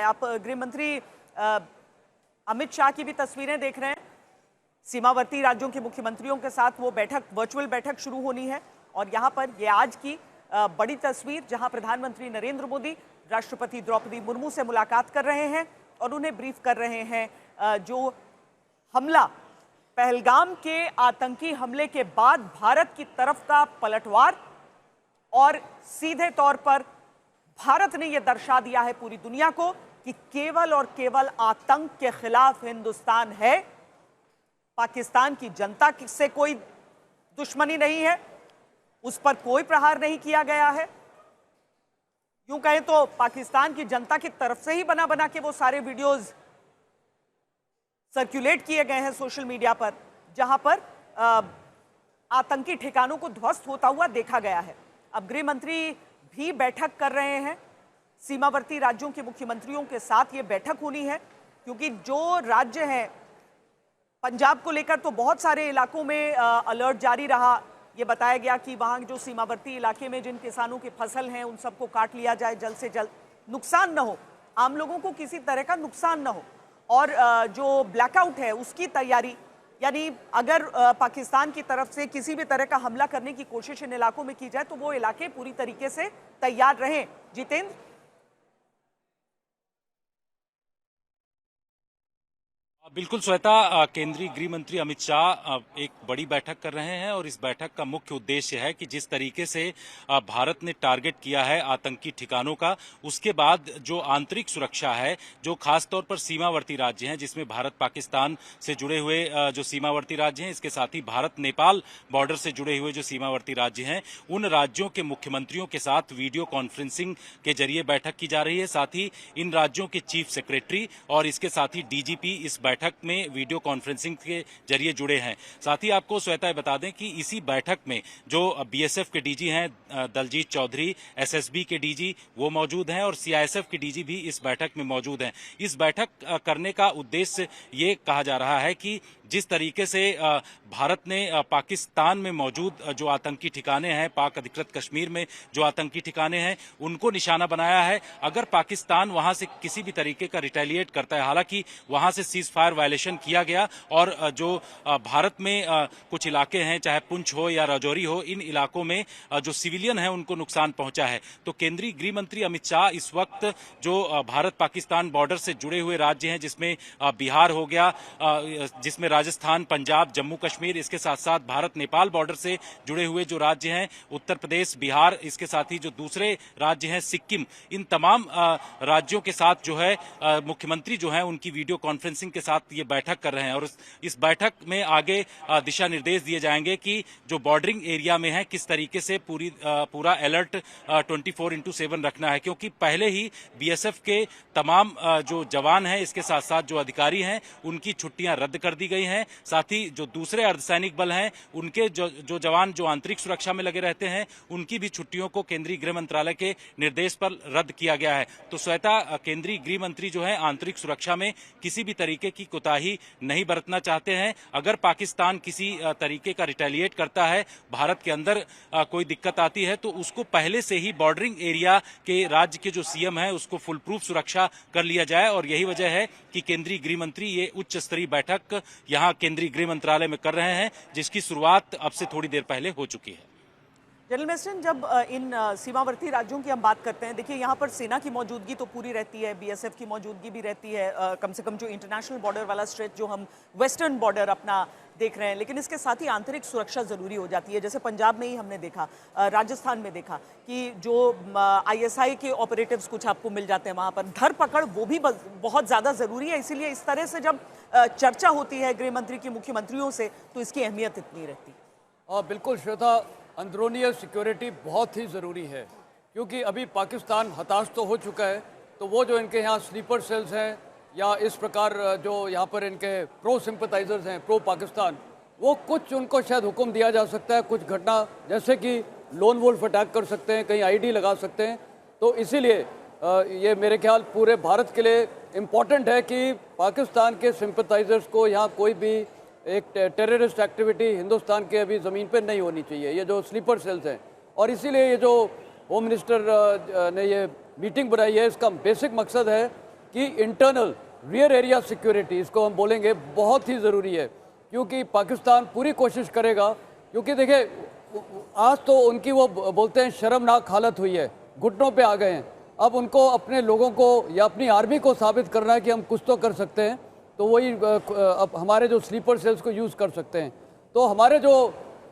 आप गृह मंत्री अमित शाह की भी तस्वीरें देख रहे हैं। सीमावर्ती राज्यों के मुख्यमंत्रियों के साथ वो बैठक, वर्चुअल बैठक शुरू होनी है। और यहाँ पर ये आज की बड़ी तस्वीर, जहाँ प्रधानमंत्री नरेंद्र मोदी राष्ट्रपति द्रौपदी मुर्मू से मुलाकात कर रहे हैं और उन्हें ब्रीफ कर रहे हैं जो हमला, पहलगाम के आतंकी हमले के बाद भारत की तरफ का पलटवार, और सीधे तौर पर भारत ने यह दर्शा दिया है पूरी दुनिया को कि केवल और केवल आतंक के खिलाफ हिंदुस्तान है। पाकिस्तान की जनता से कोई दुश्मनी नहीं है, उस पर कोई प्रहार नहीं किया गया है। यूं कहें तो पाकिस्तान की जनता की तरफ से ही बना बना के वो सारे वीडियोस सर्कुलेट किए गए हैं सोशल मीडिया पर, जहां पर आतंकी ठिकानों को ध्वस्त होता हुआ देखा गया है। अब गृह मंत्री भी बैठक कर रहे हैं, सीमावर्ती राज्यों के मुख्यमंत्रियों के साथ ये बैठक होनी है, क्योंकि जो राज्य हैं, पंजाब को लेकर तो बहुत सारे इलाकों में अलर्ट जारी रहा। ये बताया गया कि वहां जो सीमावर्ती इलाके में जिन किसानों की फसल हैं उन सबको काट लिया जाए, जल्द से जल्द, नुकसान न हो, आम लोगों को किसी तरह का नुकसान न हो। और जो ब्लैकआउट है उसकी तैयारी, यानी अगर पाकिस्तान की तरफ से किसी भी तरह का हमला करने की कोशिश इन इलाकों में की जाए तो वो इलाके पूरी तरीके से तैयार रहें। जितेंद्र, बिल्कुल श्वेता, केंद्रीय गृह मंत्री अमित शाह एक बड़ी बैठक कर रहे हैं और इस बैठक का मुख्य उद्देश्य है कि जिस तरीके से भारत ने टारगेट किया है आतंकी ठिकानों का, उसके बाद जो आंतरिक सुरक्षा है, जो खासतौर पर सीमावर्ती राज्य हैं, जिसमें भारत पाकिस्तान से जुड़े हुए जो सीमावर्ती राज्य हैं, इसके साथ ही भारत नेपाल बॉर्डर से जुड़े हुए जो सीमावर्ती राज्य हैं, उन राज्यों के मुख्यमंत्रियों के साथ वीडियो कॉन्फ्रेंसिंग के जरिए बैठक की जा रही है। साथ ही इन राज्यों के चीफ सेक्रेटरी और इसके साथ ही डीजीपी इस बैठक में वीडियो कॉन्फ्रेंसिंग के जरिए जुड़े हैं। साथ ही आपको श्वेता बता दें कि इसी बैठक में जो बीएसएफ के डीजी हैं दलजीत चौधरी, एसएसबी के डीजी वो मौजूद हैं और सीआईएसएफ के डीजी भी इस बैठक में मौजूद हैं। इस बैठक करने का उद्देश्य ये कहा जा रहा है कि जिस तरीके से भारत ने पाकिस्तान में मौजूद जो आतंकी ठिकाने हैं, पाक अधिकृत कश्मीर में जो आतंकी ठिकाने हैं, उनको निशाना बनाया है। अगर पाकिस्तान वहां से किसी भी तरीके का रिटेलिएट करता है, हालांकि वहां से सीज फायर वायलेशन किया गया और जो भारत में कुछ इलाके हैं, चाहे पुंछ हो या राजौरी हो, इन इलाकों में जो सिविलियन हैं उनको नुकसान पहुंचा है। तो केंद्रीय गृह मंत्री अमित शाह इस वक्त जो भारत पाकिस्तान बॉर्डर से जुड़े हुए राज्य हैं, जिसमें बिहार हो गया, जिसमें राजस्थान, पंजाब, जम्मू कश्मीर, इसके साथ साथ भारत नेपाल बॉर्डर से जुड़े हुए जो राज्य हैं, उत्तर प्रदेश, बिहार, इसके साथ ही जो दूसरे राज्य हैं सिक्किम, इन तमाम राज्यों के साथ जो है मुख्यमंत्री जो है उनकी वीडियो कॉन्फ्रेंसिंग के साथ ये बैठक कर रहे हैं। और इस बैठक में आगे दिशा निर्देश दिए जाएंगे कि जो बॉर्डरिंग एरिया में है किस तरीके से पूरा अलर्ट 24/7 रखना है, क्योंकि पहले ही बीएसएफ के तमाम जो जवान हैं, इसके साथ साथ जो अधिकारी हैं, उनकी छुट्टियां रद्द कर दी गई हैं। साथ ही जो दूसरे अर्धसैनिक बल हैं, उनके जो जवान जो आंतरिक सुरक्षा में लगे रहते हैं, उनकी भी छुट्टियों को केंद्रीय गृह मंत्रालय के निर्देश पर रद्द किया गया है। तो श्वेता, केंद्रीय गृह मंत्री जो है आंतरिक सुरक्षा में किसी भी तरीके की कोताही नहीं बरतना चाहते हैं। अगर पाकिस्तान किसी तरीके का रिटेलिएट करता है, भारत के अंदर कोई दिक्कत आती है, तो उसको पहले से ही बॉर्डरिंग एरिया के राज्य के जो सीएम है उसको फुल प्रूफ सुरक्षा कर लिया जाए। और यही वजह है कि केंद्रीय गृह मंत्री ये उच्च स्तरीय बैठक यहां केंद्रीय गृह मंत्रालय में कर रहे हैं, जिसकी शुरुआत अब से थोड़ी देर पहले हो चुकी है। जनरल मिस्टन, जब इन सीमावर्ती राज्यों की हम बात करते हैं, देखिए यहाँ पर सेना की मौजूदगी तो पूरी रहती है, बीएसएफ की मौजूदगी भी रहती है, कम से कम जो इंटरनेशनल बॉर्डर वाला स्ट्रेच जो हम वेस्टर्न बॉर्डर अपना देख रहे हैं, लेकिन इसके साथ ही आंतरिक सुरक्षा जरूरी हो जाती है। जैसे पंजाब में ही हमने देखा, राजस्थान में देखा कि जो आईएसआई के ऑपरेटिव्स कुछ आपको मिल जाते हैं, वहाँ पर धरपकड़ वो भी बहुत ज़्यादा ज़रूरी है। इसीलिए इस तरह से जब चर्चा होती है गृह मंत्री की मुख्यमंत्रियों से, तो इसकी अहमियत इतनी रहती है। बिल्कुल श्वेता, अंदरूनी सिक्योरिटी बहुत ही ज़रूरी है, क्योंकि अभी पाकिस्तान हताश तो हो चुका है, तो वो जो इनके यहाँ स्लीपर सेल्स हैं या इस प्रकार जो यहाँ पर इनके प्रो सिंपथाइजर्स हैं, प्रो पाकिस्तान, वो कुछ उनको शायद हुक्म दिया जा सकता है, कुछ घटना जैसे कि लोन वोल्फ अटैक कर सकते हैं, कहीं आईडी लगा सकते हैं। तो इसीलिए ये मेरे ख्याल पूरे भारत के लिए इम्पॉर्टेंट है कि पाकिस्तान के सिंपथाइजर्स को यहाँ कोई भी एक टेररिस्ट एक्टिविटी हिंदुस्तान के अभी ज़मीन पर नहीं होनी चाहिए, ये जो स्लीपर सेल्स हैं। और इसीलिए ये जो होम मिनिस्टर ने ये मीटिंग बनाई है, इसका बेसिक मकसद है कि इंटरनल रियर एरिया सिक्योरिटी, इसको हम बोलेंगे, बहुत ही ज़रूरी है। क्योंकि पाकिस्तान पूरी कोशिश करेगा, क्योंकि देखिए आज तो उनकी वो बोलते हैं शर्मनाक हालत हुई है, घुटनों पे आ गए हैं। अब उनको अपने लोगों को या अपनी आर्मी को साबित करना है कि हम कुछ तो कर सकते हैं, तो वही अब हमारे जो स्लीपर सेल्स को यूज़ कर सकते हैं। तो हमारे जो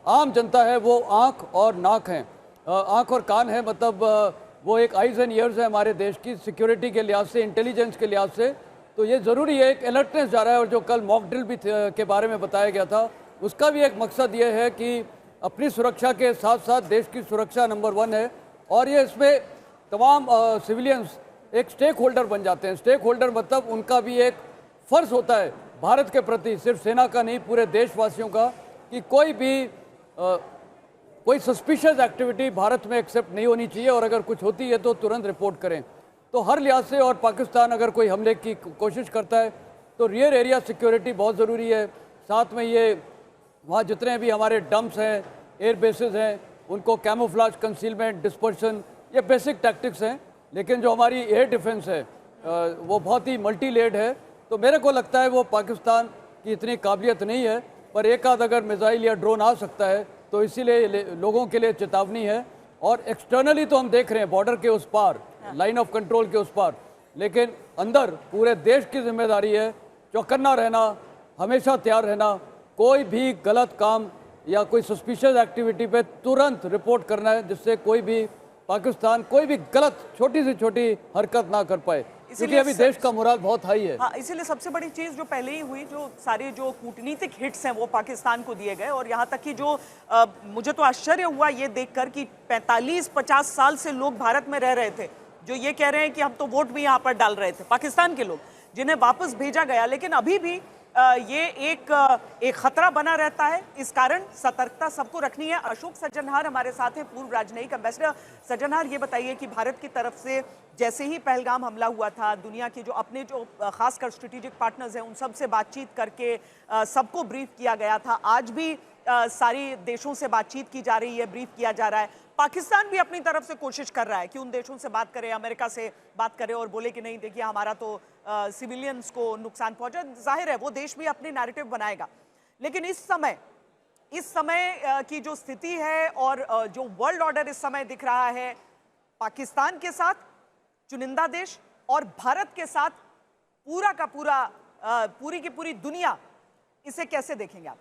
आम जनता है वो आँख और नाक हैं, आँख और कान है, मतलब वो एक आइज़ एंड ईयर्स है हमारे देश की सिक्योरिटी के लिहाज से, इंटेलिजेंस के लिहाज से। तो ये ज़रूरी है, एक अलर्टनेस जा रहा है। और जो कल मॉक ड्रिल भी के बारे में बताया गया था, उसका भी एक मकसद ये है कि अपनी सुरक्षा के साथ साथ देश की सुरक्षा नंबर 1 है। और ये इसमें तमाम सिविलियंस एक स्टेक होल्डर बन जाते हैं। स्टेक होल्डर मतलब उनका भी एक फ़र्ज़ होता है भारत के प्रति, सिर्फ सेना का नहीं, पूरे देशवासियों का, कि कोई भी कोई सस्पिशियस एक्टिविटी भारत में एक्सेप्ट नहीं होनी चाहिए, और अगर कुछ होती है तो तुरंत रिपोर्ट करें। तो हर लिहाज से, और पाकिस्तान अगर कोई हमले की कोशिश करता है तो रियर एरिया सिक्योरिटी बहुत ज़रूरी है। साथ में ये वहाँ जितने भी हमारे डम्प्स हैं, एयर बेसिस हैं, उनको कैमोफ्लाज, कंसीलमेंट, डिस्पर्शन, ये बेसिक टैक्टिक्स हैं। लेकिन जो हमारी एयर डिफेंस है वो बहुत ही मल्टी लेड है। तो मेरे को लगता है वो पाकिस्तान की इतनी काबिलियत नहीं है, पर एक आध अगर मिसाइल या ड्रोन आ सकता है तो इसीलिए लोगों के लिए चेतावनी है। और एक्सटर्नली तो हम देख रहे हैं बॉर्डर के उस पार, लाइन ऑफ कंट्रोल के उस पार, लेकिन अंदर पूरे देश की जिम्मेदारी है चौकन्ना रहना, हमेशा तैयार रहना, कोई भी गलत काम या कोई सस्पिशियस एक्टिविटी पे तुरंत रिपोर्ट करना है, जिससे कोई भी पाकिस्तान कोई भी गलत छोटी से छोटी हरकत ना कर पाए, क्योंकि अभी देश का मोराल बहुत हाई है। हाँ, इसीलिए सबसे बड़ी चीज जो पहले ही हुई, जो सारे जो कूटनीतिक हिट्स हैं वो पाकिस्तान को दिए गए। और यहाँ तक कि जो मुझे तो आश्चर्य हुआ ये देखकर कि 45-50 साल से लोग भारत में रह रहे थे, जो ये कह रहे हैं कि हम तो वोट भी यहाँ पर डाल रहे थे, पाकिस्तान के लोग, जिन्हें वापस भेजा गया। लेकिन अभी भी ये एक खतरा बना रहता है। इस कारण सतर्कता सबको रखनी है। अशोक सज्जनहार हमारे साथ हैं, पूर्व राजनयिक एम्बेसडर। सज्जनहार, ये बताइए कि भारत की तरफ से जैसे ही पहलगाम हमला हुआ था, दुनिया के जो अपने जो खासकर स्ट्रेटेजिक पार्टनर्स हैं उन सब से बातचीत करके सबको ब्रीफ किया गया था। आज भी सारी देशों से बातचीत की जा रही है, ब्रीफ किया जा रहा है। पाकिस्तान भी अपनी तरफ से कोशिश कर रहा है कि उन देशों से बात करे, अमेरिका से बात करे और बोले कि नहीं देखिए हमारा तो सिविलियंस को नुकसान पहुंचा। जाहिर है वो देश भी अपनी नैरेटिव बनाएगा। लेकिन इस समय की जो स्थिति है और जो वर्ल्ड ऑर्डर इस समय दिख रहा है, पाकिस्तान के साथ चुनिंदा देश और भारत के साथ पूरा का पूरा पूरी की पूरी दुनिया, इसे कैसे देखेंगे आप?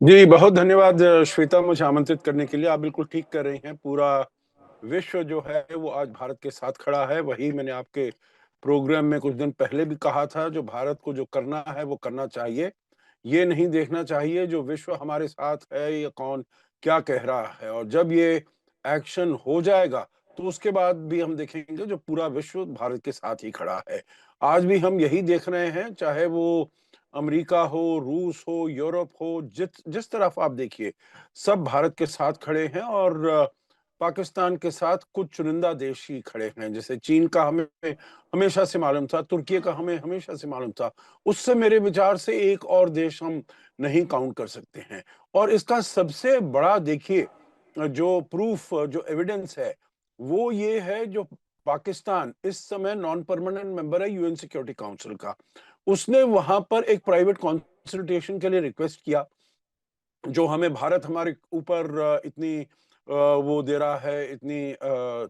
जी, बहुत धन्यवाद श्वेता, मुझे आमंत्रित करने के लिए। आप बिल्कुल ठीक कर रही हैं। पूरा विश्व जो है वो आज भारत के साथ खड़ा है। वही मैंने आपके प्रोग्राम में कुछ दिन पहले भी कहा था, जो भारत को जो करना है वो करना चाहिए। ये नहीं देखना चाहिए जो विश्व हमारे साथ है या कौन क्या कह रहा है। और जब ये एक्शन हो जाएगा तो उसके बाद भी हम देखेंगे जो पूरा विश्व भारत के साथ ही खड़ा है। आज भी हम यही देख रहे हैं, चाहे वो अमेरिका हो, रूस हो, यूरोप हो, जिस तरफ आप देखिए, सब भारत के साथ खड़े हैं। और पाकिस्तान के साथ कुछ चुनिंदा देश ही खड़े हैं। जैसे चीन का हमें हमेशा से मालूम था, तुर्की का हमें हमेशा से मालूम था। उससे मेरे विचार से एक और देश हम नहीं काउंट कर सकते हैं। और इसका सबसे बड़ा देखिए जो प्रूफ, जो एविडेंस है, वो ये है जो पाकिस्तान इस समय नॉन परमानेंट मेंबर है यूएन सिक्योरिटी काउंसिल का। उसने वहां पर एक प्राइवेट कंसल्टेशन के लिए रिक्वेस्ट किया, जो हमें भारत हमारे ऊपर इतनी वो दे रहा है, इतनी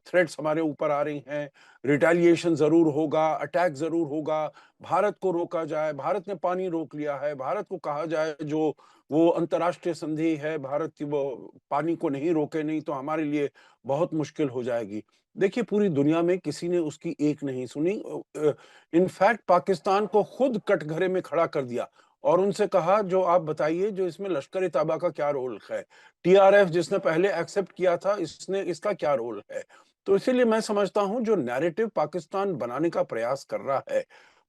थ्रेट्स हमारे ऊपर आ रही हैं, रिटेलिएशन जरूर होगा, अटैक जरूर होगा, भारत को रोका जाए। भारत ने पानी रोक लिया है, भारत को कहा जाए जो वो अंतर्राष्ट्रीय संधि है, भारत की वो पानी को नहीं रोके, नहीं तो हमारे लिए बहुत मुश्किल हो जाएगी। देखिए, पूरी दुनिया में किसी ने उसकी एक नहीं सुनी। इनफैक्ट पाकिस्तान को खुद कटघरे में खड़ा कर दिया और उनसे कहा जो आप बताइए जो इसमें लश्कर तैयबा का क्या रोल है, टीआरएफ जिसने पहले एक्सेप्ट किया था, इसका क्या रोल है। तो इसीलिए मैं समझता हूं जो नैरेटिव पाकिस्तान बनाने का प्रयास कर रहा है,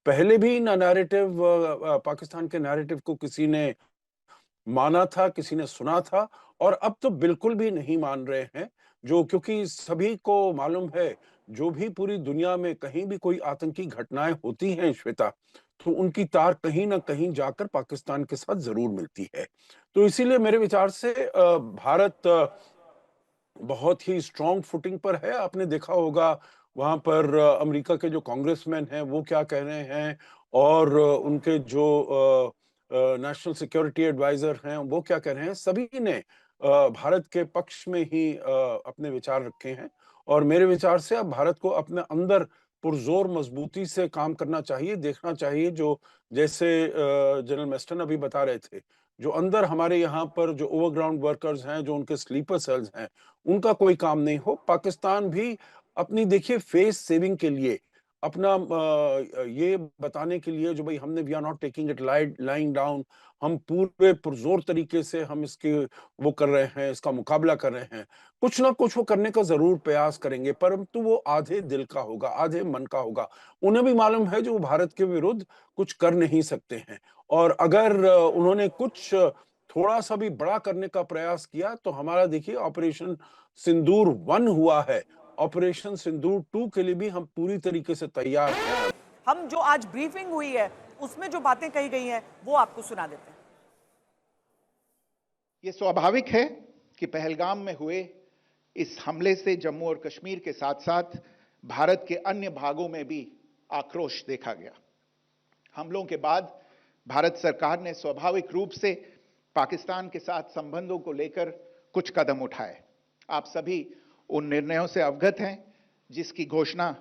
पहले भी ना नैरेटिव पाकिस्तान के नैरेटिव को किसी ने माना था, किसी ने सुना था, और अब तो बिल्कुल भी नहीं मान रहे हैं। जो क्योंकि सभी को मालूम है, जो भी पूरी दुनिया में कहीं भी कोई आतंकी घटनाएं होती हैं श्वेता, तो उनकी तार कहीं ना कहीं जाकर पाकिस्तान के साथ जरूर मिलती है। तो इसीलिए मेरे विचार से भारत बहुत ही स्ट्रॉन्ग फुटिंग पर है। आपने देखा होगा वहां पर अमेरिका के जो कांग्रेसमैन हैं वो क्या कह रहे हैं, और उनके जो नेशनल सिक्योरिटी एडवाइजर हैं वो क्या कह रहे हैं, सभी ने भारत के पक्ष में ही अपने विचार रखे हैं। और मेरे विचार से अब भारत को अपने अंदर पुरजोर मजबूती से काम करना चाहिए, देखना चाहिए। जो जैसे जनरल मेस्टन अभी बता रहे थे, जो अंदर हमारे यहाँ पर जो ओवरग्राउंड वर्कर्स हैं, जो उनके स्लीपर सेल्स हैं, उनका कोई काम नहीं हो। पाकिस्तान भी अपनी, देखिए, फेस सेविंग के लिए, अपना ये बताने के लिए, जो भाई हमने we are not taking it lying down, हम पूरे पुरजोर तरीके से हम इसके वो कर रहे हैं, इसका मुकाबला कर रहे हैं, कुछ ना कुछ वो करने का जरूर प्रयास करेंगे, परंतु वो आधे दिल का होगा, आधे मन का होगा। उन्हें भी मालूम है जो वो भारत के विरुद्ध कुछ कर नहीं सकते हैं, और अगर उन्होंने कुछ थोड़ा सा भी बड़ा करने का प्रयास किया तो हमारा, देखिए, ऑपरेशन सिंदूर 1 हुआ है, ऑपरेशन सिंदूर 2 के लिए भी हम पूरी तरीके से तैयार हैं। हम जो आज ब्रीफिंग हुई है उसमें जो बातें कही गई हैं वो आपको सुना देते हैं। ये स्वाभाविक है कि पहलगाम में हुए इस हमले से जम्मू और कश्मीर के साथ साथ भारत के अन्य भागों में भी आक्रोश देखा गया। हमलों के बाद भारत सरकार ने स्वाभाविक रूप से पाकिस्तान के साथ संबंधों को लेकर कुछ कदम उठाए। आप सभी उन निर्णयों से अवगत हैं जिसकी घोषणा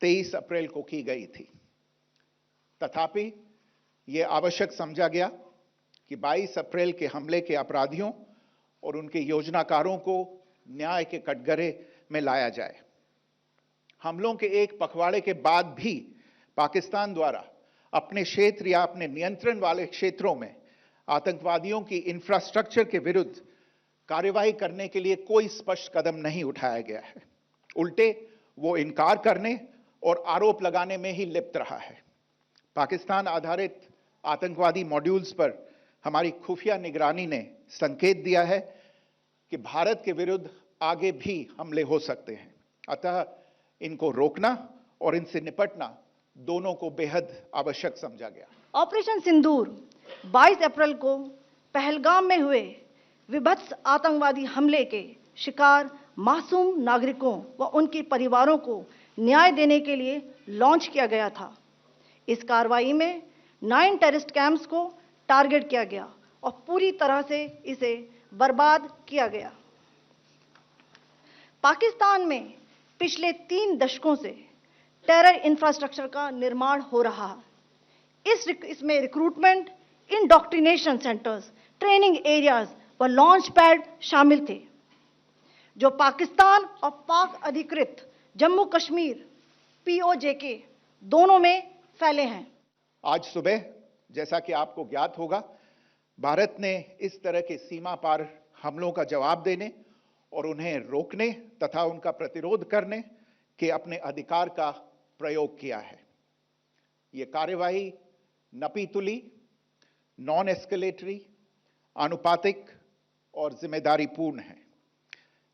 23 अप्रैल को की गई थी। तथापि यह आवश्यक समझा गया कि 22 अप्रैल के हमले के अपराधियों और उनके योजनाकारों को न्याय के कटघरे में लाया जाए। हमलों के एक पखवाड़े के बाद भी पाकिस्तान द्वारा अपने क्षेत्र या अपने नियंत्रण वाले क्षेत्रों में आतंकवादियों की इंफ्रास्ट्रक्चर के विरुद्ध कार्रवाई करने के लिए कोई स्पष्ट कदम नहीं उठाया गया है। उल्टे वो इनकार करने और आरोप लगाने में ही लिप्त रहा है। पाकिस्तान आधारित आतंकवादी मॉड्यूल्स पर हमारी खुफिया निगरानी ने संकेत दिया है कि भारत के विरुद्ध आगे भी हमले हो सकते हैं। अतः इनको रोकना और इनसे निपटना दोनों को बेहद आवश्यक समझा गया। ऑपरेशन सिंदूर 22 अप्रैल को पहलगाम में हुए विभत्स आतंकवादी हमले के शिकार मासूम नागरिकों व उनके परिवारों को न्याय देने के लिए लॉन्च किया गया था। इस कार्रवाई में 9 टेररिस्ट कैंप्स को टारगेट किया गया और पूरी तरह से इसे बर्बाद किया गया। पाकिस्तान में पिछले 3 दशकों से टेरर इंफ्रास्ट्रक्चर का निर्माण हो रहा है। इसमें recruitment, indoctrination centres, training areas व लॉन्च पैड शामिल थे, जो पाकिस्तान और पाक अधिकृत जम्मू कश्मीर POJK दोनों में फैले हैं। आज सुबह, जैसा कि आपको ज्ञात होगा, भारत ने इस तरह के सीमा पार हमलों का जवाब देने और उन्हें रोकने तथा उनका प्रतिरोध करने के अपने अधिकार का प्रयोग किया है। ये कार्यवाही नपीतुली, नॉन एस्केलेटरी, आनुपातिक और जिम्मेदारीपूर्ण है।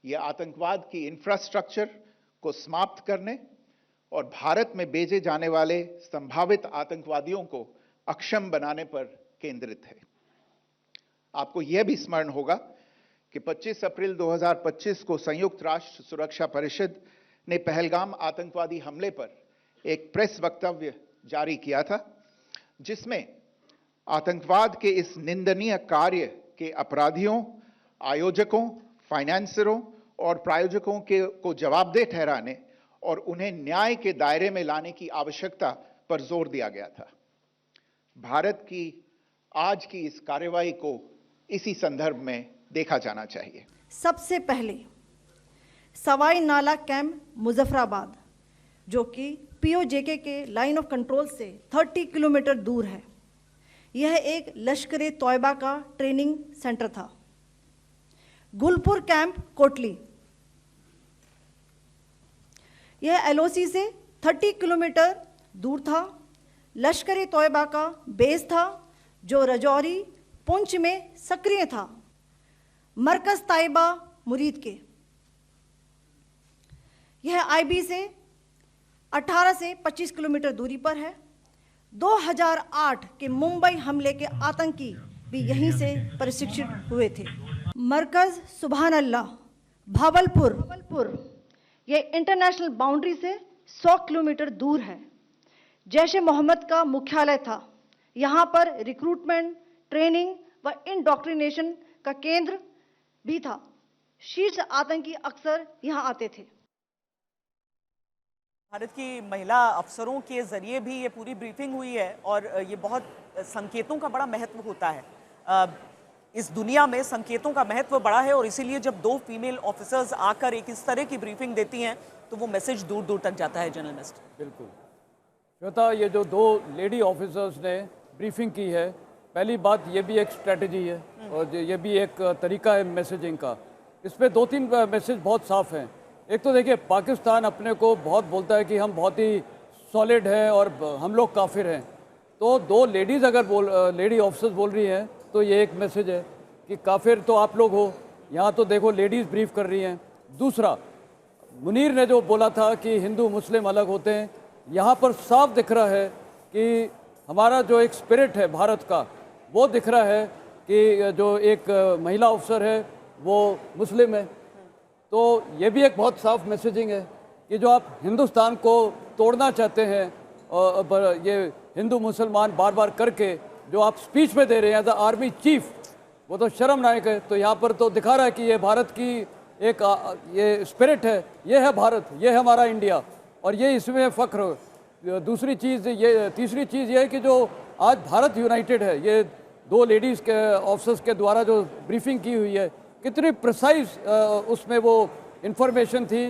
यह आतंकवाद की इंफ्रास्ट्रक्चर को समाप्त करने और भारत में भेजे जाने वाले संभावित आतंकवादियों को अक्षम बनाने पर केंद्रित है। आपको यह भी स्मरण होगा कि 25 अप्रैल 2025 को संयुक्त राष्ट्र सुरक्षा परिषद ने पहलगाम आतंकवादी हमले पर एक प्रेस वक्तव्य जारी किया था, जिसमें आतंकवाद के इस निंदनीय कार्य के अपराधियों, आयोजकों, फाइनेंसरों और प्रायोजकों को जवाबदेह ठहराने और उन्हें न्याय के दायरे में लाने की आवश्यकता पर जोर दिया गया था। भारत की आज की इस कार्रवाई को इसी संदर्भ में देखा जाना चाहिए। सबसे पहले सवाई नाला कैंप मुजफ्फराबाद, जो कि POJK के लाइन ऑफ कंट्रोल से 30 किलोमीटर दूर है। यह एक लश्कर तौयबा का ट्रेनिंग सेंटर था। गुलपुर कैंप कोटली, यह LOC से 30 किलोमीटर दूर था। लश्कर तौयबा का बेस था जो रजौरी, पुंछ में सक्रिय था। मरकज ताइबा मुरीद के, यह IB से 18 से 25 किलोमीटर दूरी पर है। 2008 के मुंबई हमले के आतंकी भी यहीं से प्रशिक्षित हुए थे। मरकज सुभान अल्लाह भावलपुर, यह इंटरनेशनल बाउंड्री से 100 किलोमीटर दूर है। जैश ए मोहम्मद का मुख्यालय था। यहाँ पर रिक्रूटमेंट, ट्रेनिंग व इंडॉक्ट्रिनेशन का केंद्र भी था। शीर्ष आतंकी अक्सर यहाँ आते थे। भारत की महिला अफसरों के जरिए भी ये पूरी ब्रीफिंग हुई है और ये बहुत संकेतों का बड़ा महत्व होता है। इस दुनिया में संकेतों का महत्व बड़ा है और इसीलिए जब दो फीमेल ऑफिसर्स आकर एक इस तरह की ब्रीफिंग देती हैं तो वो मैसेज दूर दूर तक जाता है। जर्नलिस्ट बिल्कुल श्वेता, ये जो दो लेडी ऑफिसर्स ने ब्रीफिंग की है, पहली बात ये भी एक स्ट्रेटजी है और ये भी एक तरीका है मैसेजिंग का। इसमें दो तीन मैसेज बहुत साफ हैं। एक तो देखिए, पाकिस्तान अपने को बहुत बोलता है कि हम बहुत ही सॉलिड हैं और हम लोग काफिर हैं। तो दो लेडीज़ अगर लेडी ऑफिसर्स बोल रही हैं तो ये एक मैसेज है कि काफिर तो आप लोग हो। यहाँ तो देखो लेडीज़ ब्रीफ कर रही हैं। दूसरा, मुनीर ने जो बोला था कि हिंदू मुस्लिम अलग होते हैं, यहाँ पर साफ दिख रहा है कि हमारा जो एक स्पिरिट है भारत का, वो दिख रहा है कि जो एक महिला अफसर है वो मुस्लिम है। तो ये भी एक बहुत साफ मैसेजिंग है कि जो आप हिंदुस्तान को तोड़ना चाहते हैं और ये हिंदू मुसलमान बार बार करके जो आप स्पीच में दे रहे हैं एज आर्मी चीफ, वो तो शर्मनाक है। तो यहाँ पर तो दिखा रहा है कि ये भारत की एक ये स्पिरिट है, ये है भारत, ये है हमारा इंडिया और ये इसमें फ़ख्र। दूसरी चीज़ ये, तीसरी चीज़ ये है कि जो आज भारत यूनाइटेड है, ये दो लेडीज़ के ऑफिसर्स के द्वारा जो ब्रीफिंग की हुई है, कितनी प्रिसाइज उसमें वो इंफॉर्मेशन थी,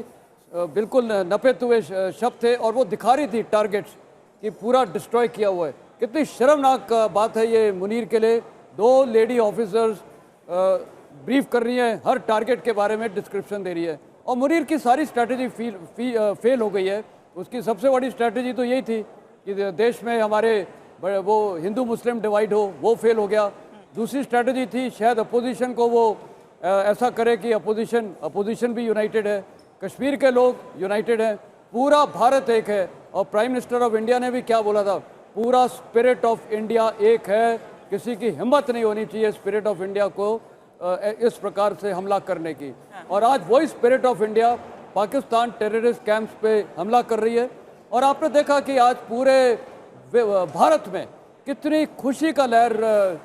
बिल्कुल नपे हुए शब्द थे और वो दिखा रही थी टारगेट्स कि पूरा डिस्ट्रॉय किया हुआ है। कितनी शर्मनाक बात है ये मुनीर के लिए। दो लेडी ऑफिसर्स ब्रीफ कर रही हैं, हर टारगेट के बारे में डिस्क्रिप्शन दे रही है और मुनीर की सारी स्ट्रैटेजी फेल हो गई है। उसकी सबसे बड़ी स्ट्रैटेजी तो यही थी कि देश में हमारे वो हिंदू मुस्लिम डिवाइड हो, वो फेल हो गया। दूसरी स्ट्रैटेजी थी शायद अपोजिशन को वो ऐसा करे कि अपोजिशन भी यूनाइटेड है, कश्मीर के लोग यूनाइटेड हैं, पूरा भारत एक है। और प्राइम मिनिस्टर ऑफ इंडिया ने भी क्या बोला था, पूरा स्पिरिट ऑफ इंडिया एक है, किसी की हिम्मत नहीं होनी चाहिए स्पिरिट ऑफ इंडिया को इस प्रकार से हमला करने की। और आज वही spirit of India Pakistan terrorist camps पे हमला कर रही है। और आपने देखा कि आज पूरे भारत में कितनी खुशी का लहर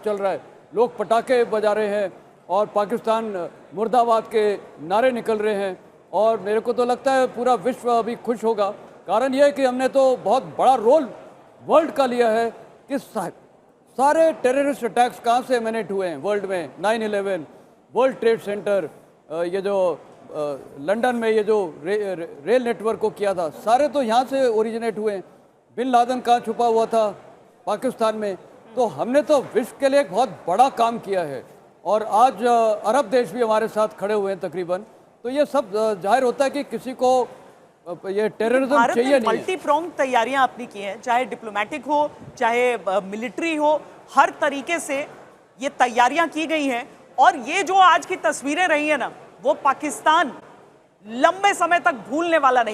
चल रहा है, लोग पटाखे बजा रहे हैं और पाकिस्तान मुर्दाबाद के नारे निकल रहे हैं। और मेरे को तो लगता है पूरा विश्व अभी खुश होगा। कारण यह है कि हमने तो बहुत बड़ा रोल वर्ल्ड का लिया है कि सारे टेररिस्ट अटैक्स कहाँ से एमिनेट हुए हैं वर्ल्ड में। 9/11, वर्ल्ड ट्रेड सेंटर, ये जो लंदन में ये जो रेल नेटवर्क को किया था, सारे तो यहाँ से ओरिजिनेट हुए हैं। बिन लादेन कहाँ छुपा हुआ था, पाकिस्तान में। तो हमने तो विश्व के लिए एक बहुत बड़ा काम किया है और आज अरब देश भी हमारे साथ खड़े हुए हैं तकरीबन। तो ये सब जाहिर होता है कि किसी को ये टेररिज्म चाहिए नहीं। मल्टी प्रोंग तैयारियां आपने की हैं, चाहे डिप्लोमेटिक हो चाहे मिलिट्री हो, हर तरीके से ये तैयारियां की गई हैं। और ये जो आज की तस्वीरें रही हैं ना, वो पाकिस्तान लंबे समय तक भूलने वाला नहीं।